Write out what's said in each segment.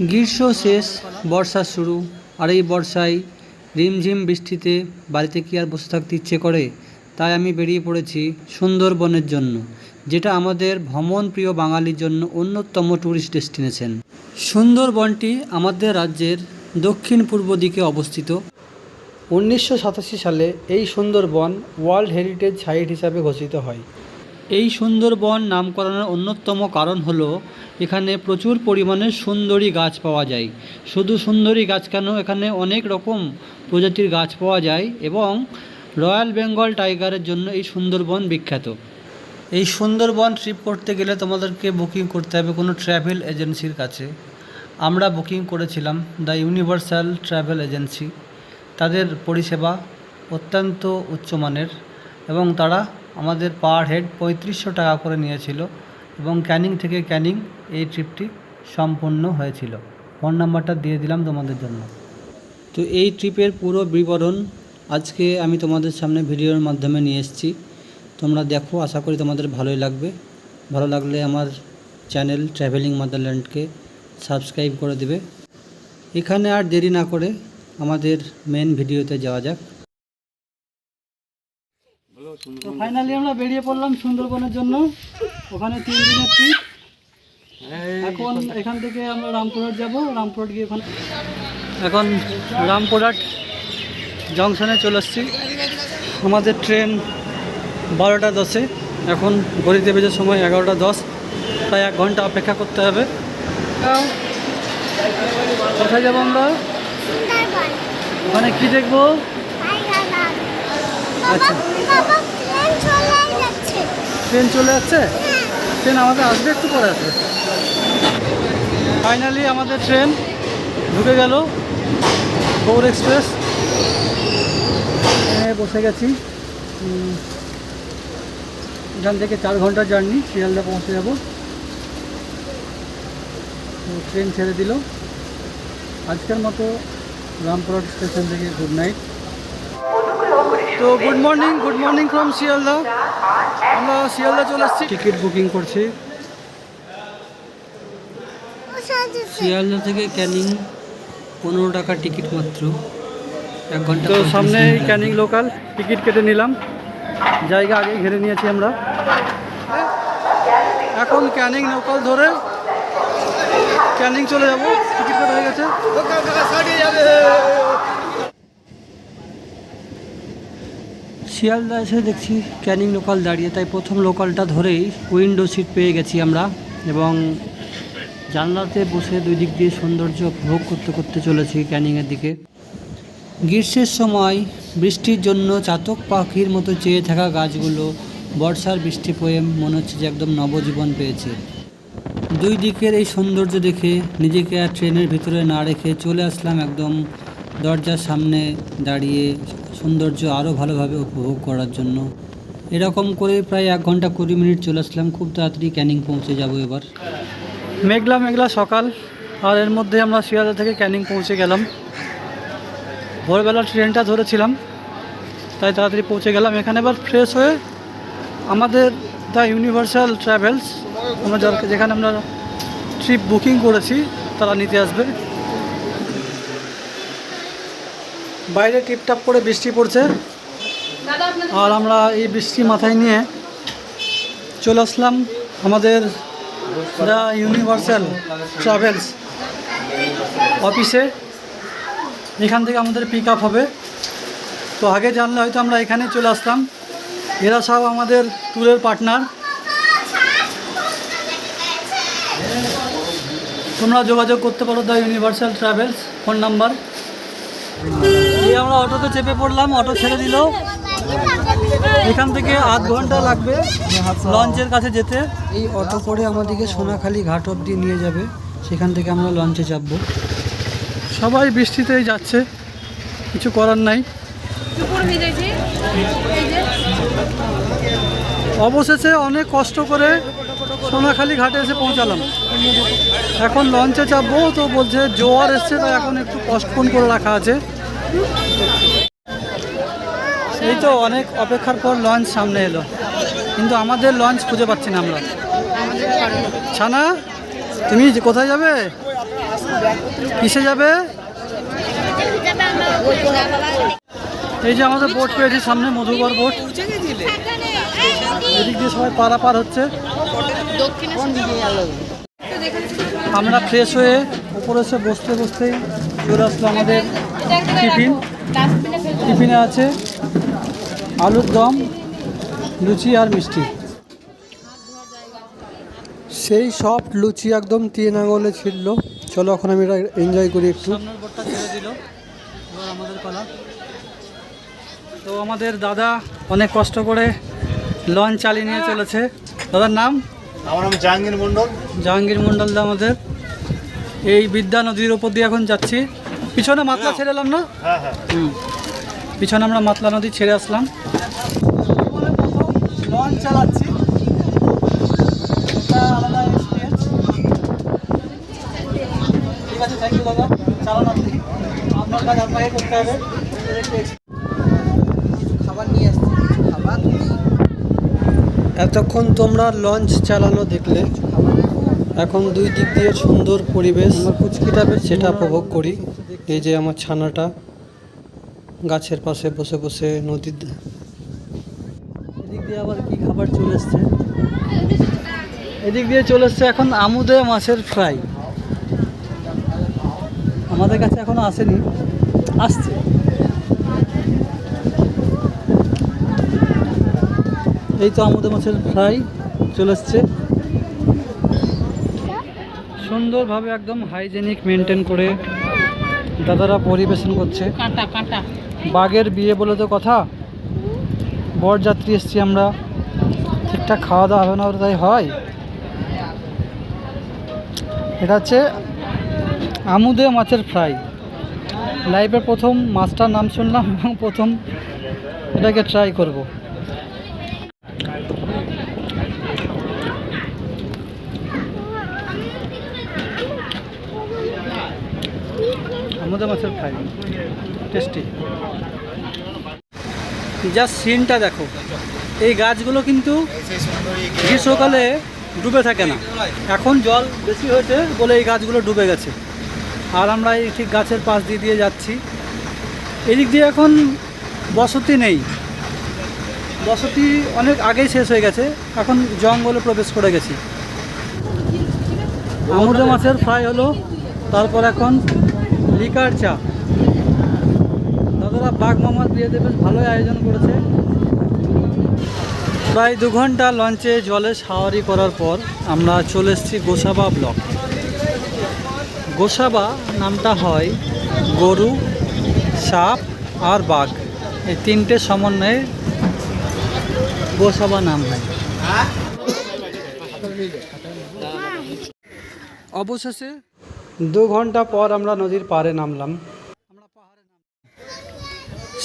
গ্রীষ্ম শেষ, বর্ষা শুরু। আর এই বর্ষায় রিমঝিম বৃষ্টিতে বাড়িতে কি আর বসে থাকতে ইচ্ছে করে? তাই আমি বেরিয়ে পড়েছি সুন্দরবনের জন্য, যেটা আমাদের ভ্রমণপ্রিয় বাঙালির জন্য অন্যতম ট্যুরিস্ট ডেস্টিনেশন। সুন্দরবনটি আমাদের রাজ্যের দক্ষিণ পূর্ব দিকে অবস্থিত। 1987 সালে এই সুন্দরবন ওয়ার্ল্ড হেরিটেজ সাইট হিসাবে ঘোষিত হয়। এই সুন্দরবন নামকরণের অন্যতম কারণ হলো এখানে প্রচুর পরিমাণে সুন্দরী গাছ পাওয়া যায়। শুধু সুন্দরী গাছ কেন, এখানে অনেক রকম প্রজাতির গাছ পাওয়া যায় এবং রয়্যাল বেঙ্গল টাইগারের জন্য এই সুন্দরবন বিখ্যাত। এই সুন্দরবন ট্রিপ করতে গেলে তোমাদেরকে বুকিং করতে হবে কোনো ট্র্যাভেল এজেন্সির কাছে। আমরা বুকিং করেছিলাম দ্য ইউনিভার্সাল ট্র্যাভেল এজেন্সি। তাদের পরিষেবা অত্যন্ত উচ্চমানের এবং তারা আমাদের পার হেড 3500 টাকা করে নিয়েছিল এবং ক্যানিং থেকে ক্যানিং এই ট্রিপটি সম্পূর্ণ হয়েছিল। ফোন নাম্বারটা দিয়ে দিলাম তোমাদের জন্য। তো এই ট্রিপের পুরো বিবরণ আজকে আমি তোমাদের সামনে ভিডিওর মাধ্যমে নিয়ে এসেছি। তোমরা দেখো, আশা করি তোমাদের ভালোই লাগবে। ভালো লাগলে আমার চ্যানেল ট্রাভেলিং মাদারল্যান্ডকে সাবস্ক্রাইব করে দেবে। এখানে আর দেরি না করে আমাদের মেন ভিডিওতে যাওয়া যাক। তো ফাইনালি আমরা বেরিয়ে পড়লাম সুন্দরবনের জন্য। ওখানে 3 দিনের ট্রিপ। এখন এখান থেকে আমরা রামপুরহাট যাব। রামপুরহাট গিয়ে এখন রামপুরহাট জংশনে চলে এসেছি। আমাদের ট্রেন 12টা 10-এ। এখন ঘড়িতে বেজে সময় 11টা 10। প্রায় 1 ঘন্টা অপেক্ষা করতে হবে। কোথায় যাবো আমরা? ওখানে কি দেখবো? আচ্ছা, ট্রেন চলে যাচ্ছে। ট্রেন আমাদের আসবে একটু পরে আসবে। ফাইনালি আমাদের ট্রেন ঢুকে গেল, গৌড় এক্সপ্রেস। বসে গেছি। এখান থেকে 4 ঘন্টার জার্নি, শিয়ালদা পৌঁছে যাব। ট্রেন ছেড়ে দিল। আজকের মতো রামপুরহাট স্টেশন থেকে গুড নাইট। তো গুড মর্নিং ফ্রম শিয়ালদা। আমরা শিয়ালদা চলে এসেছি, টিকিট বুকিং করছি। শিয়ালদা থেকে ক্যানিং 15 টাকা টিকিট মাত্র, 1 ঘন্টা। তো সামনে ক্যানিং লোকাল টিকিট কেটে নিলাম, জায়গা আগে ঘিরে নিয়েছি আমরা। এখন ক্যানিং লোকাল ধরে ক্যানিং চলে যাব। টিকিট কাটা হয়ে গেছে। শিয়ালদা এসে দেখছি ক্যানিং লোকাল দাঁড়িয়ে, তাই প্রথম লোকালটা ধরেই উইন্ডো সিট পেয়ে গেছি আমরা এবং জানলাতে বসে 2 দিক দিয়ে সৌন্দর্য উপভোগ করতে করতে চলেছি ক্যানিংয়ের দিকে। গ্রীষ্মের সময় বৃষ্টির জন্য চাতক পাখির মতো চেয়ে থাকা গাছগুলো বর্ষার বৃষ্টি পেয়ে মনে হচ্ছে যে একদম নবজীবন পেয়েছে। 2 দিকের এই সৌন্দর্য দেখে নিজেকে আর ট্রেনের ভিতরে না রেখে চলে আসলাম একদম দরজার সামনে দাঁড়িয়ে সৌন্দর্য আরও ভালোভাবে উপভোগ করার জন্য। এরকম করে প্রায় 1 ঘন্টা 20 মিনিট চলে আসলাম। খুব তাড়াতাড়ি ক্যানিং পৌঁছে যাব এবার। মেঘলা মেঘলা সকাল, আর এর মধ্যে আমরা শিয়ালদা থেকে ক্যানিং পৌঁছে গেলাম। ভোরবেলা ট্রেনটা ধরেছিলাম, তাই তাড়াতাড়ি পৌঁছে গেলাম। এখানে এবার ফ্রেশ হয়ে আমাদের দ্য ইউনিভার্সাল ট্রাভেলস, আমরা যেখানে আমরা ট্রিপ বুকিং করেছি, তারা নিতে আসবে। বাইরে টিপটাপ করে বৃষ্টি পড়ছে, আর আমরা এই বৃষ্টি মাথায় নিয়ে চলে আসলাম আমাদের দ্য ইউনিভার্সাল ট্রাভেলস অফিসে। এখান থেকে আমাদের পিক আপ হবে। তো আগে জানলে হয়তো আমরা এখানে চলে আসতাম। এরা সব আমাদের ট্যুরের পার্টনার। তোমরা যোগাযোগ করতে পারো the universal travels, phone number. এই আমরা অটোতে চেপে পড়লাম, অটো ছেড়ে দিল। এখান থেকে 8 ঘন্টা লাগবে লঞ্চের কাছে যেতে। এই অটো করে আমাদেরকে সোনাখালি ঘাট অবধি নিয়ে যাবে, সেখান থেকে আমরা লঞ্চে চাপবো। সবাই বৃষ্টিতেই যাচ্ছে, কিছু করার নাই। অবশেষে অনেক কষ্ট করে সোনাখালি ঘাটে এসে পৌঁছালাম। এখন লঞ্চে চাপবো। তো বলছে জোয়ার এসছে, তাই এখন একটু পোস্টপোন করে রাখা আছে। এই তো অনেক অপেক্ষার পর লঞ্চ সামনে এলো, কিন্তু আমাদের লঞ্চ খুঁজে পাচ্ছি না আমরা। ছানা তুমি কোথায় যাবে? কিসে যাবে? এই যে আমাদের বোট পেয়েছি সামনে, মধুকর বোট। এদিক দিয়ে সবাই পারাপার হচ্ছে। আমরা ফ্রেশ হয়ে উপরে এসে বসতে বসতেই চলে আসলো আমাদের টিফিন। টিফিনে আছে আলুর দম, লুচি আর মিষ্টি। সেই সব লুচি একদম 3 আঙুলে ছিল। চলো এখন আমি এটা এনজয় করি একটু। সামনের বোটটা ছেড়ে দিল, এবার আমাদের পালা। তো আমাদের দাদা অনেক কষ্ট করে লঞ্চ চালিয়ে নিয়ে চলেছে। দাদার নাম? আমার নাম জাহাঙ্গীর মণ্ডল। জাহাঙ্গীর মণ্ডল দা আমাদের এই বিদ্যা নদীর ওপর দিয়ে এখন যাচ্ছি। পিছনে মাতলা ছেড়ে এলাম না? হ্যাঁ হ্যাঁ। পিছনে আমরা মাতলা নদী ছেড়ে আসলাম। লঞ্চ চালাচ্ছি, এটা আলাদা এক্সপিরিয়েন্স। ঠিক আছে, থ্যাংক ইউ দাদা। চালান আপনি, আপনার কাজ আপনাকে করতে হবে। খাবার নিয়ে আসছি, খাবার। এতক্ষণ তোমরা লঞ্চ চালানো দেখলে, এখন দুই দিক দিয়ে সুন্দর পরিবেশ সেটা উপভোগ করি। এই যে আমার ছানাটা গাছের পাশে বসে বসে নদীর এদিক দিয়ে আবার কি খাবার চলে এসছে। এদিক দিয়ে চলে এসছে এখন আমুদে মাছের ফ্রাই। আমাদের কাছে এখনো আসেনি, আসছে। এই তো আমুদে মাছের ফ্রাই চলে এসছে। সুন্দরভাবে একদম হাইজেনিক মেনটেন করে দাদারা পরিবেশন করছে। বাঘের বিয়ে বলে তো কথা, বরযাত্রী এসছি আমরা, ঠিকঠাক খাওয়া দাওয়া হবে না, তাই হয়। এটা হচ্ছে আমুদে মাছের ফ্রাই। লাইফে প্রথম মাছটার নাম শুনলাম এবং প্রথম এটাকে ট্রাই করব। আমুদে মাছের ফ্রাই টেস্টি। জাস্ট সিনটা দেখো, এই গাছগুলো কিন্তু গ্রীষ্মকালে ডুবে থাকে না, এখন জল বেশি হয়েছে বলে এই গাছগুলো ডুবে গেছে। আর আমরা এই ঠিক গাছের পাশ দিয়ে দিয়ে যাচ্ছি। এদিক দিয়ে এখন বসতি নেই, বসতি অনেক আগেই শেষ হয়ে গেছে, এখন জঙ্গলে প্রবেশ করে গেছি। আমুদে মাছের ফ্রাই হলো, তারপর এখন লিকার চা। দাদারা বাঘ মামার বিয়েতে বেশ ভালোই আয়োজন করেছে। প্রায় 2 ঘন্টা লঞ্চে জলে সাওয়ারি করার পর আমরা চলে এসেছি গোসাবা ব্লক। গোসাবা নামটা হয় গরু, সাপ আর বাঘ, এই 3টে সমন্বয়ে গোসাবা নাম হয়। অবশেষে 2 ঘন্টা পর আমরা নদীর পাড়ে নামলাম।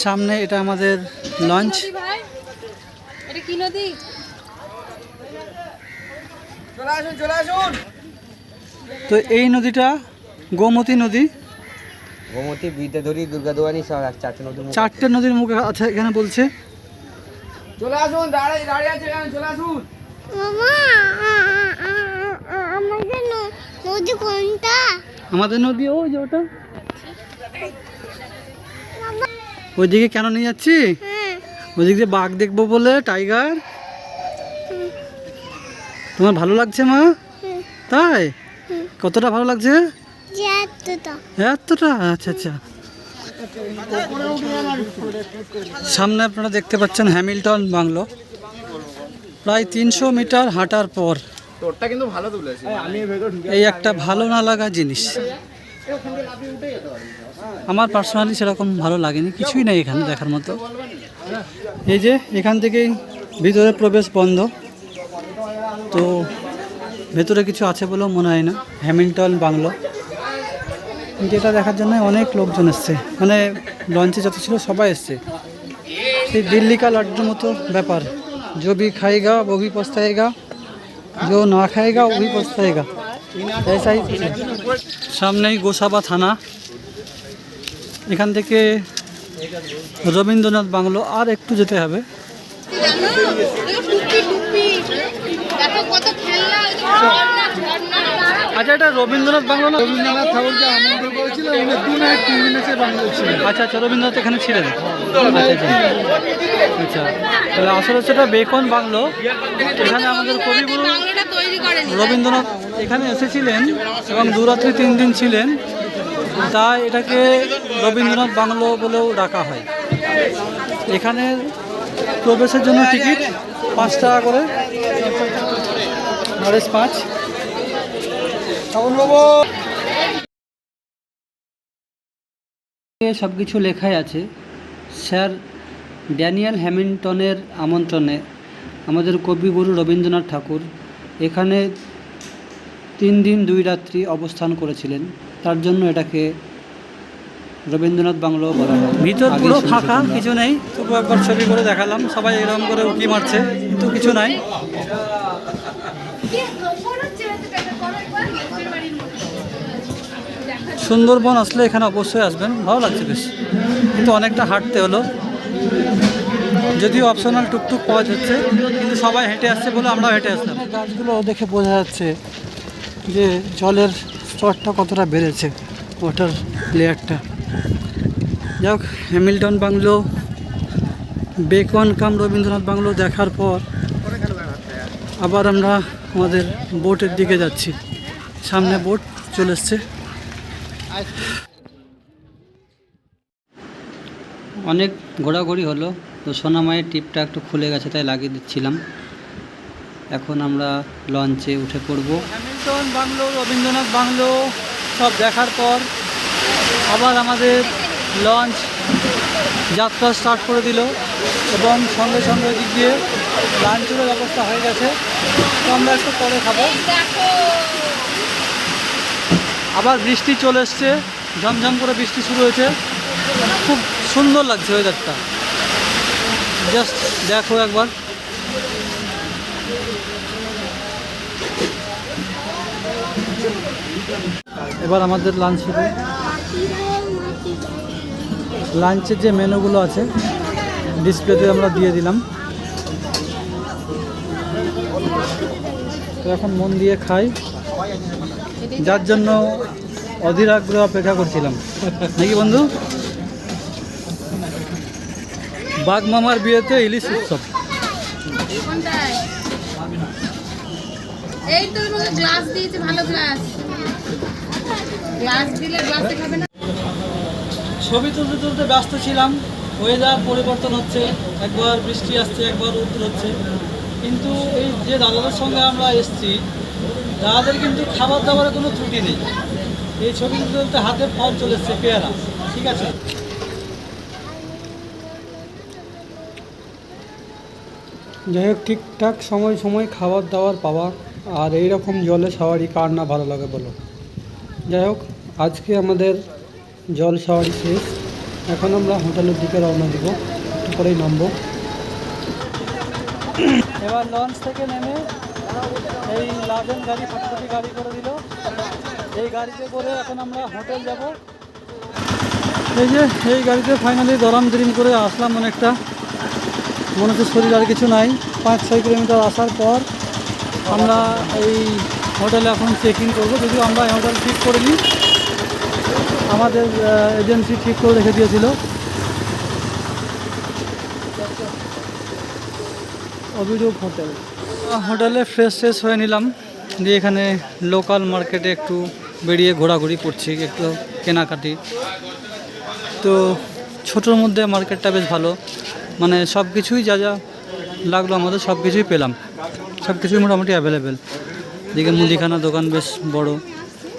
সামনে এটা আমাদের লঞ্চ। এটা কি নদী? চলে আসুন। তো এই নদীটা গোমতী নদী। গোমতী, বিদ্যাধরী, দুর্গাদুয়ানি সব 4টে নদী। 4টে নদীর মুখে আছে এখানে বলছে। চলে আসুন, দাঁড়িয়ে আছে এখানে, চলে আসুন। মামা, আমাদের নদী কোনটা? আমাদের নদী ওই যে ওটা। ওইদিকে কেন নিয়ে যাচ্ছি? ওইদিক দিয়ে বাঘ দেখবো বলে, টাইগার। তোমার ভালো লাগছে মা? তাই? কতটা ভালো লাগছে? এতটা? আচ্ছা আচ্ছা। সামনে আপনারা দেখতে পাচ্ছেন হ্যামিল্টন বাংলো। প্রায় 300 মিটার হাঁটার পর এই একটা ভালো না লাগা জিনিস। আমার পার্সোনালি সেরকম ভালো লাগেনি, কিছুই নেই এখানে দেখার মতো। এই যে এখান থেকেই ভিতরে প্রবেশ বন্ধ, তো ভেতরে কিছু আছে বলেও মনে হয় না। হ্যামিল্টন বাংলো, যেটা দেখার জন্য অনেক লোকজন এসছে, মানে লঞ্চে যত ছিল সবাই এসছে। সেই দিল্লি কা লাড্ডুর মতো ব্যাপার, जो भी खाएगा वो भी पछताएगा, जो ना खाएगा वो भी पछताएगा, ऐसा ही। সামনেই গোসাবা থানা, এখান থেকে রবীন্দ্রনাথ বাংলো আর একটু যেতে হবে। দেখো কত খেলা আচ্ছা, এটা রবীন্দ্রনাথ বাংলো না? রবীন্দ্রনাথ ঠাকুরকে আমন্ত্রণ করেছিল, উনি 2 নাইট 3 দিনের বাংলো ছিলেন। আচ্ছা আচ্ছা, রবীন্দ্রনাথ এখানে ছিলেন। আচ্ছা, তাহলে আসলে হচ্ছে এটা বেকন বাংলো। এখানে আমাদের কবিগুরু রবীন্দ্রনাথ এখানে এসেছিলেন এবং 2 রাত্রি 3 দিন ছিলেন, তাই এটাকে রবীন্দ্রনাথ বাংলো বলেও ডাকা হয়। এখানে প্রবেশের জন্য টিকিট 5 টাকা করে, RS5। সব কিছু লেখাই আছে। স্যার ড্যানিয়েল হ্যামিল্টনের আমন্ত্রণে আমাদের কবিগুরু রবীন্দ্রনাথ ঠাকুর এখানে 3 দিন 2 রাত্রি অবস্থান করেছিলেন, তার জন্য এটাকে রবীন্দ্রনাথ বাংলো বলা হয়। ভিতর পুরো ফাঁকা, কিছু নেই, তবু একবার ছবি করে দেখালাম। সবাই এরকম করে উঁকি মারছে, কিন্তু কিছু নাই। সুন্দরবন আসলে এখানে অবশ্যই আসবেন, ভালো লাগছে বেশ, কিন্তু অনেকটা হাঁটতে হলো। যদিও অপশনাল টুকটুক পাওয়া যাচ্ছে, কিন্তু সবাই হেঁটে আসছে বলে আমরাও হেঁটে আসলাম। গাছগুলো দেখে বোঝা যাচ্ছে যে জলের স্তরটা কতটা বেড়েছে, ওয়াটার লেয়ারটা। যাই হোক, হ্যামিল্টন বাংলো, বেকন কাম রবীন্দ্রনাথ বাংলো দেখার পর আবার আমরা আমাদের বোটের দিকে যাচ্ছি। সামনে বোট চলে এসছে। অনেক ঘোরাঘুরি হলো, তো সোনামায়ের টিপটা একটু খুলে গেছে, তাই লাগিয়ে দিচ্ছিলাম। এখন আমরা লঞ্চে উঠে পড়ব। হ্যামিল্টন বাংলো, রবীন্দ্রনাথ বাংলো সব দেখার পর আবার আমাদের লঞ্চ যাত্রা স্টার্ট করে দিল এবং সঙ্গে সঙ্গে দিক দিয়ে লাঞ্চেরও ব্যবস্থা হয়ে গেছে, তো আমরা একটু পরে খাবো। আবার বৃষ্টি চলে এসছে, ঝমঝম করে বৃষ্টি শুরু হয়েছে, খুব সুন্দর লাগছে ওয়েদারটা। জাস্ট দেখো একবার। এবার আমাদের লাঞ্চ শুরু। লাঞ্চের যে মেনুগুলো আছে ডিসপ্লেতে আমরা দিয়ে দিলাম, তো এখন মন দিয়ে খাই, যার জন্য অধীর আগ্রহে অপেক্ষা করছিলাম, নাকি বন্ধু? বাঘ মামার বিয়েতে ইলিশ উৎসব। এই তো গ্লাস দিয়েছে, ভালো গ্লাস। গ্লাস দিলে গ্লাসে খাবে না। ছবি তুলতে তুলতে ব্যস্ত ছিলাম। ওয়েদার পরিবর্তন হচ্ছে, একবার বৃষ্টি আসছে, একবার রোদ হচ্ছে, কিন্তু এই যে দাদাদের সঙ্গে আমরা এসেছি, দাদাদের কিন্তু খাবার দাবারের কোনো ত্রুটি নেই। এই ছবি তুলতে তুলতে হাতে ফল চলে এসছে, পেয়ারা। ঠিক আছে, যাই হোক, ঠিকঠাক সময় সময় খাবার দাবার পাওয়া আর এই রকম জলে সাওয়ারি কার না ভালো লাগে বলো। যাই হোক, আজকে আমাদের জল সাওয়ারি শেষ। এখন আমরা হোটেলের দিকে রওনা দিব, একটু পরেই নামবো। এবার লঞ্চ থেকে নেমে এই লাদেন গাড়ি, ফটফটি গাড়ি করে দিল। এই গাড়িতে করে এখন আমরা হোটেল যাব। এই যে এই গাড়িতে ফাইনালি দরাম দরিম করে আসলাম। অনেকটা মনে হচ্ছে শরীর আর কিছু নাই। 5-6 কিলোমিটার আসার পর আমরা এই হোটেলে এখন চেক ইন করবো। যদিও আমরা এই হোটেল ঠিক করিনি, আমাদের এজেন্সি ঠিক করে রেখে দিয়েছিল। অভিরূপ হোটেল। হোটেলে ফ্রেশ হয়ে নিলাম, দিয়ে এখানে লোকাল মার্কেটে একটু বেরিয়ে ঘোরাঘুরি করছি, একটু কেনাকাটি। তো ছোটোর মধ্যে মার্কেটটা বেশ ভালো, মানে সব কিছুই যা যা লাগলো আমাদের সব কিছুই পেলাম, সব কিছুই মোটামুটি অ্যাভেলেবেল। এদিকে মুদিখানা দোকান বেশ বড়,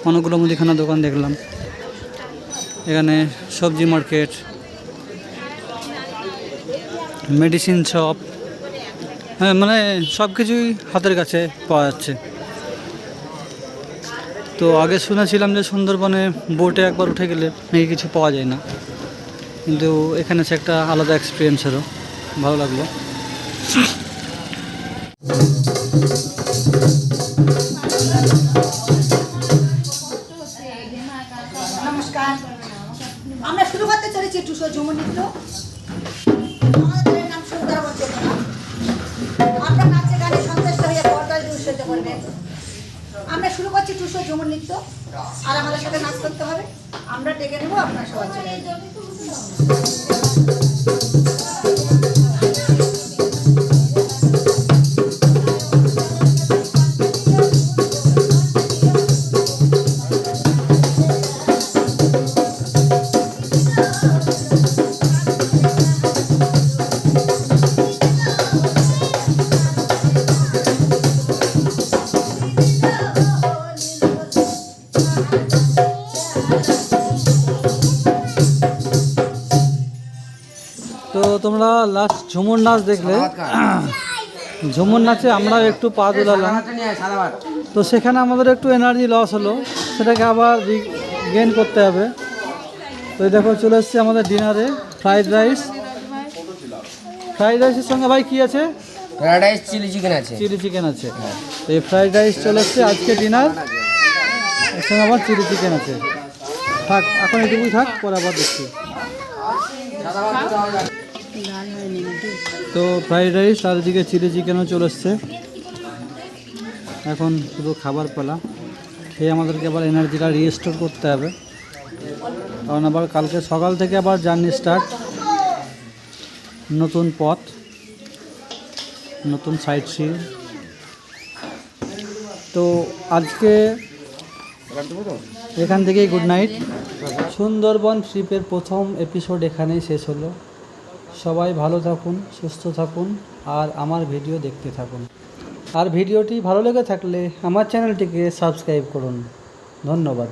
অনেকগুলো মুদিখানা দোকান দেখলাম। এখানে সবজি মার্কেট, মেডিসিন শপ, হ্যাঁ মানে সব কিছুই হাতের কাছে পাওয়া যাচ্ছে। তো আগে শুনেছিলাম যে সুন্দরবনে বোটে একবার উঠে গেলে নাকি কিছু পাওয়া যায় না, কিন্তু এখানে সে একটা আলাদা এক্সপিরিয়েন্স হলো, ভালো লাগলো। নমস্কার, আমরা শুরু করতে চলেছি টুসো ঝুমুর নৃত্য। আমাদের নাম সুন্দরবন চেতনা। আমরা নাচে গানে সন্তুষ্ট হয়ে পর্দায় উৎসর্গ করবেন। আমরা শুরু করছি টুসু ঝুমুর নৃত্য, আর আমাদের সাথে নাচ করতে হবে। আমরা ডেকে নেবো, আপনার সবাই চলে আসবেন। তো তোমরা লাস্ট ঝুমুর নাচ দেখলে। ঝুমুর নাচে আমরাও একটু পা দোলালাম, তো সেখানে আমাদের একটু এনার্জি লস হলো, সেটাকে আবার গেইন করতে হবে। তো এই দেখো চলে এসছে আমাদের ডিনারে ফ্রাইড রাইস। ফ্রাইড রাইসের সঙ্গে ভাই কি আছে? ফ্রাইড রাইস চিলি চিকেন আছে। চিলি চিকেন আছে। তো এই ফ্রাইড রাইস চলে এসছে আজকে ডিনার, এর সঙ্গে আবার চিলি চিকেন আছে। থাক, এখন এটুকুই থাক, পরে আবার দেখছি। তো ফ্রাইড রাইস আর এদিকে চিলি চিকেনও চলে এসছে। এখন শুধু খাবার পালা, খেয়ে আমাদেরকে আবার এনার্জিটা রিস্টোর করতে হবে, কারণ আবার কালকে সকাল থেকে আবার জার্নি স্টার্ট। নতুন পথ, নতুন সাইট সিন। তো আজকে এখান থেকেই গুড নাইট। সুন্দরবন ট্রিপের প্রথম এপিসোড এখানেই শেষ হলো। সবাই ভালো থাকুন, সুস্থ থাকুন, আর আমার ভিডিও দেখতে থাকুন। আর ভিডিওটি ভালো লেগে থাকলে আমার চ্যানেলটিকে সাবস্ক্রাইব করুন। ধন্যবাদ।